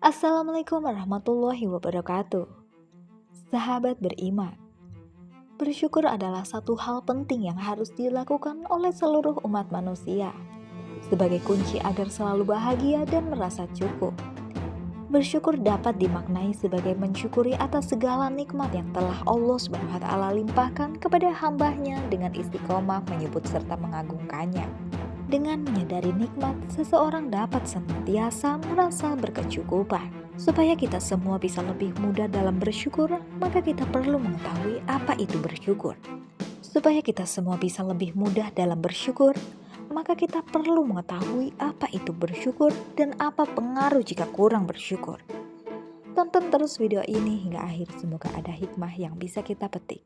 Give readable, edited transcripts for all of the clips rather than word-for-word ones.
Assalamualaikum warahmatullahi wabarakatuh. Sahabat beriman, bersyukur adalah satu hal penting yang harus dilakukan oleh seluruh umat manusia sebagai kunci agar selalu bahagia dan merasa cukup. Bersyukur dapat dimaknai sebagai mensyukuri atas segala nikmat yang telah Allah SWT limpahkan kepada hambanya dengan istiqomah menyebut serta mengagungkannya. Dengan menyadari nikmat, seseorang dapat senantiasa merasa berkecukupan. Supaya kita semua bisa lebih mudah dalam bersyukur, maka kita perlu mengetahui apa itu bersyukur. Supaya kita semua bisa lebih mudah dalam bersyukur, maka kita perlu mengetahui apa itu bersyukur dan apa pengaruh jika kurang bersyukur. Tonton terus video ini hingga akhir, semoga ada hikmah yang bisa kita petik.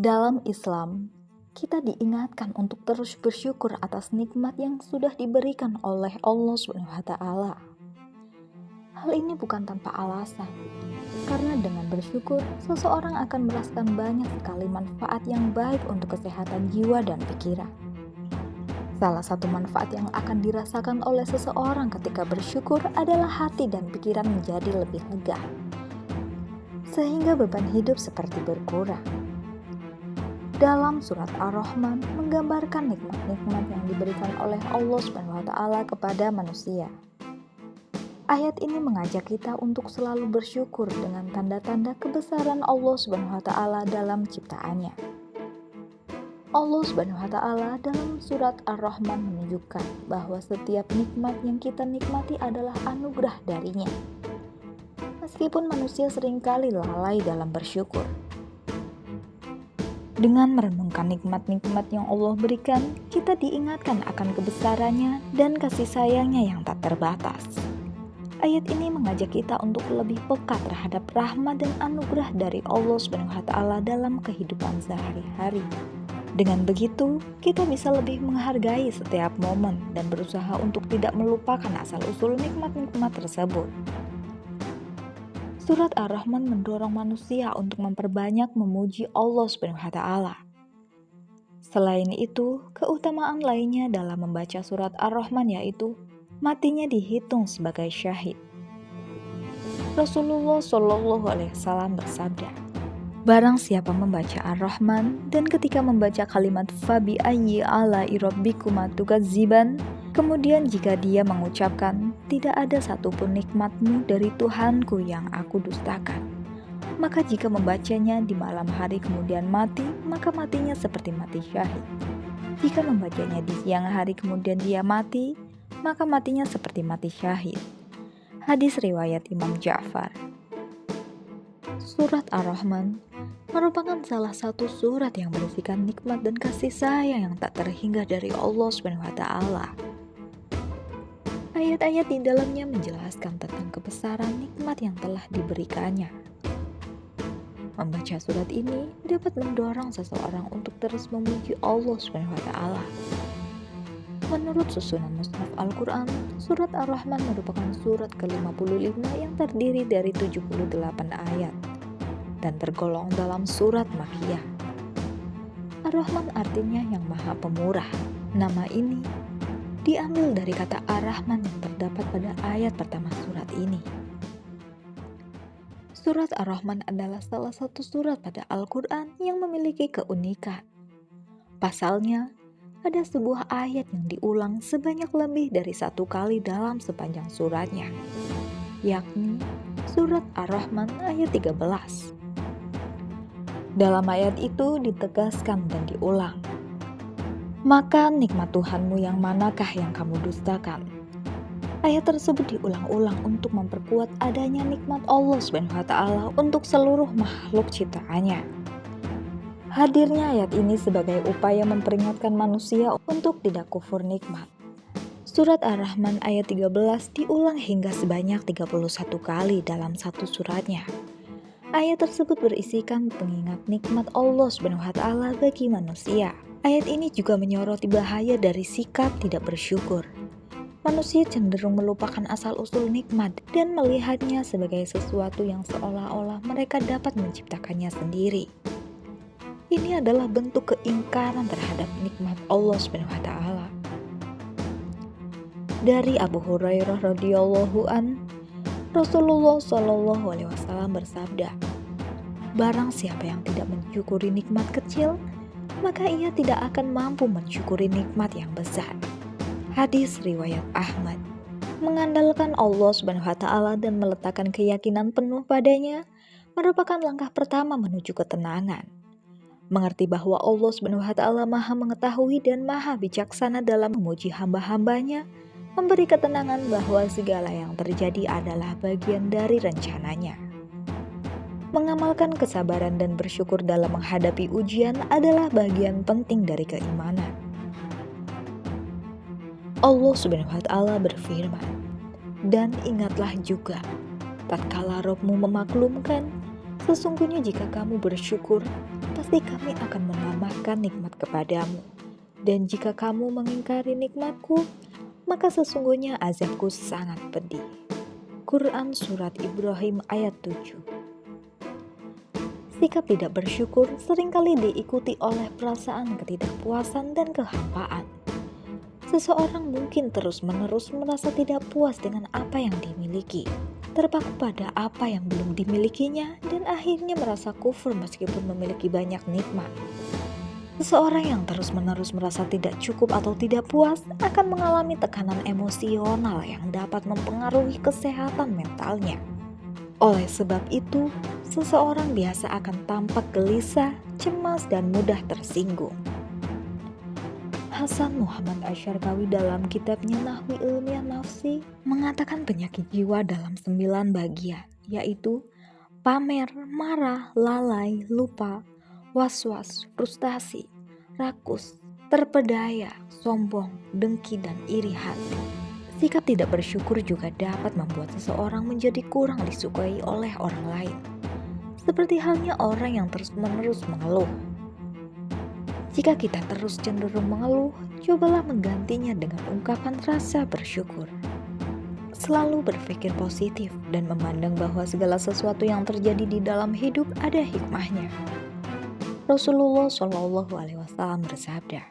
Dalam Islam, kita diingatkan untuk terus bersyukur atas nikmat yang sudah diberikan oleh Allah SWT. Hal ini bukan tanpa alasan, karena dengan bersyukur, seseorang akan merasakan banyak sekali manfaat yang baik untuk kesehatan jiwa dan pikiran. Salah satu manfaat yang akan dirasakan oleh seseorang ketika bersyukur adalah hati dan pikiran menjadi lebih lega, sehingga beban hidup seperti berkurang. Dalam surat Ar-Rahman menggambarkan nikmat-nikmat yang diberikan oleh Allah SWT kepada manusia. Ayat ini mengajak kita untuk selalu bersyukur dengan tanda-tanda kebesaran Allah SWT dalam ciptaannya. Allah SWT dalam surat Ar-Rahman menunjukkan bahwa setiap nikmat yang kita nikmati adalah anugerah darinya. Meskipun manusia seringkali lalai dalam bersyukur. Dengan merenungkan nikmat-nikmat yang Allah berikan, kita diingatkan akan kebesarannya dan kasih sayangnya yang tak terbatas. Ayat ini mengajak kita untuk lebih peka terhadap rahmat dan anugerah dari Allah SWT dalam kehidupan sehari-hari. Dengan begitu, kita bisa lebih menghargai setiap momen dan berusaha untuk tidak melupakan asal-usul nikmat-nikmat tersebut. Surat Ar-Rahman mendorong manusia untuk memperbanyak memuji Allah SWT. Selain itu, keutamaan lainnya dalam membaca surat Ar-Rahman yaitu matinya dihitung sebagai syahid. Rasulullah SAW bersabda, "Barang siapa membaca Ar-Rahman dan ketika membaca kalimat fabi ayyi ala'i rabbikuma tukadziban, kemudian jika dia mengucapkan, tidak ada satupun nikmatmu dari Tuhanku yang aku dustakan. Maka jika membacanya di malam hari kemudian mati, maka matinya seperti mati syahid. Jika membacanya di siang hari kemudian dia mati, maka matinya seperti mati syahid." Hadis riwayat Imam Ja'far. Surat Ar-Rahman merupakan salah satu surat yang berisikan nikmat dan kasih sayang yang tak terhingga dari Allah SWT. Ayat-ayat di dalamnya menjelaskan tentang kebesaran nikmat yang telah diberikannya. Membaca surat ini dapat mendorong seseorang untuk terus memuji Allah SWT. Menurut susunan Mushaf Al-Quran, surat Ar-Rahman merupakan surat ke-55 yang terdiri dari 78 ayat dan tergolong dalam surat Makkiyah. Ar-Rahman artinya yang maha pemurah. Nama ini diambil dari kata Ar-Rahman yang terdapat pada ayat pertama surat ini. Surat Ar-Rahman adalah salah satu surat pada Al-Quran yang memiliki keunikan. Pasalnya, ada sebuah ayat yang diulang sebanyak lebih dari satu kali dalam sepanjang suratnya, yakni surat Ar-Rahman ayat 13. Dalam ayat itu ditegaskan dan diulang, "Maka nikmat Tuhanmu yang manakah yang kamu dustakan?" Ayat tersebut diulang-ulang untuk memperkuat adanya nikmat Allah SWT untuk seluruh makhluk ciptaannya. Hadirnya ayat ini sebagai upaya memperingatkan manusia untuk tidak kufur nikmat. Surat Ar-Rahman ayat 13 diulang hingga sebanyak 31 kali dalam satu suratnya. Ayat tersebut berisikan pengingat nikmat Allah SWT bagi manusia. Ayat ini juga menyoroti bahaya dari sikap tidak bersyukur. Manusia cenderung melupakan asal-usul nikmat dan melihatnya sebagai sesuatu yang seolah-olah mereka dapat menciptakannya sendiri. Ini adalah bentuk keingkaran terhadap nikmat Allah SWT. Dari Abu Hurairah radhiyallahu an, Rasulullah Shallallahu alaihi wasallam bersabda, "Barang siapa yang tidak mensyukuri nikmat kecil, maka ia tidak akan mampu mensyukuri nikmat yang besar." Hadis riwayat Ahmad. Mengandalkan Allah SWT dan meletakkan keyakinan penuh padanya merupakan langkah pertama menuju ketenangan. Mengerti bahwa Allah SWT Maha mengetahui dan Maha bijaksana dalam memuji hamba-hambanya, memberi ketenangan bahwa segala yang terjadi adalah bagian dari rencananya. Mengamalkan kesabaran dan bersyukur dalam menghadapi ujian adalah bagian penting dari keimanan. Allah SWT berfirman, "Dan ingatlah juga, tatkala Rabb-Mu memaklumkan, sesungguhnya jika kamu bersyukur, pasti kami akan menambahkan nikmat kepadamu. Dan jika kamu mengingkari nikmat-Ku, maka sesungguhnya azab-Ku sangat pedih." Quran Surat Ibrahim ayat 7. Sikap tidak bersyukur seringkali diikuti oleh perasaan ketidakpuasan dan kehampaan. Seseorang mungkin terus-menerus merasa tidak puas dengan apa yang dimiliki, terpaku pada apa yang belum dimilikinya, dan akhirnya merasa kufur meskipun memiliki banyak nikmat. Seseorang yang terus-menerus merasa tidak cukup atau tidak puas akan mengalami tekanan emosional yang dapat mempengaruhi kesehatan mentalnya. Oleh sebab itu, seseorang biasa akan tampak gelisah, cemas, dan mudah tersinggung. Hasan Muhammad Asy'arqawi dalam kitabnya Nahwi Ilmiah Nafsi mengatakan penyakit jiwa dalam 9 bagian, yaitu pamer, marah, lalai, lupa, was-was, frustasi, rakus, terpedaya, sombong, dengki, dan iri hati. Sikap tidak bersyukur juga dapat membuat seseorang menjadi kurang disukai oleh orang lain, seperti halnya orang yang terus-menerus mengeluh. Jika kita terus cenderung mengeluh, cobalah menggantinya dengan ungkapan rasa bersyukur. Selalu berpikir positif dan memandang bahwa segala sesuatu yang terjadi di dalam hidup ada hikmahnya. Rasulullah Shallallahu alaihi wasallam bersabda,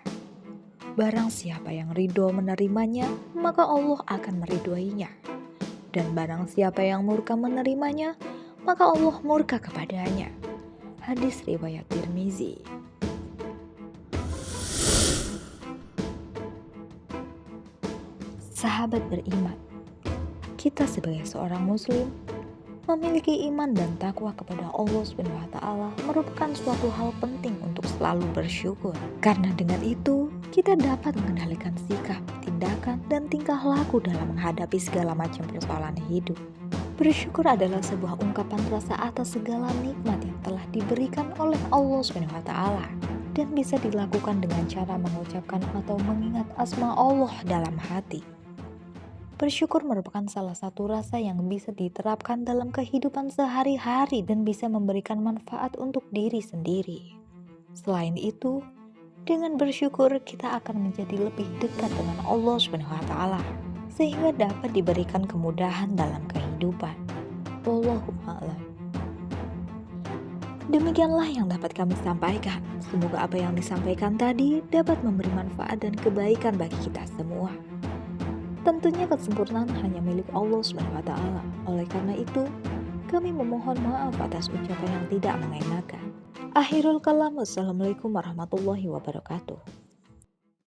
"Barang siapa yang ridho menerimanya, maka Allah akan meridhoinya. Dan barang siapa yang murka menerimanya, maka Allah murka kepadanya." Hadis riwayat Tirmizi. Sahabat beriman, kita sebagai seorang muslim memiliki iman dan takwa kepada Allah SWT merupakan suatu hal penting untuk selalu bersyukur. Karena dengan itu, kita dapat mengendalikan sikap, tindakan, dan tingkah laku dalam menghadapi segala macam persoalan hidup. Bersyukur adalah sebuah ungkapan rasa atas segala nikmat yang telah diberikan oleh Allah SWT dan bisa dilakukan dengan cara mengucapkan atau mengingat asma Allah dalam hati. Bersyukur merupakan salah satu rasa yang bisa diterapkan dalam kehidupan sehari-hari dan bisa memberikan manfaat untuk diri sendiri. Selain itu, dengan bersyukur kita akan menjadi lebih dekat dengan Allah SWT, sehingga dapat diberikan kemudahan dalam kehidupan. Wallahu a'lam. Demikianlah yang dapat kami sampaikan. Semoga apa yang disampaikan tadi dapat memberi manfaat dan kebaikan bagi kita semua. Tentunya kesempurnaan hanya milik Allah SWT. Oleh karena itu, kami memohon maaf atas ucapan yang tidak mengenakan. Akhirul kalam, wassalamualaikum warahmatullahi wabarakatuh.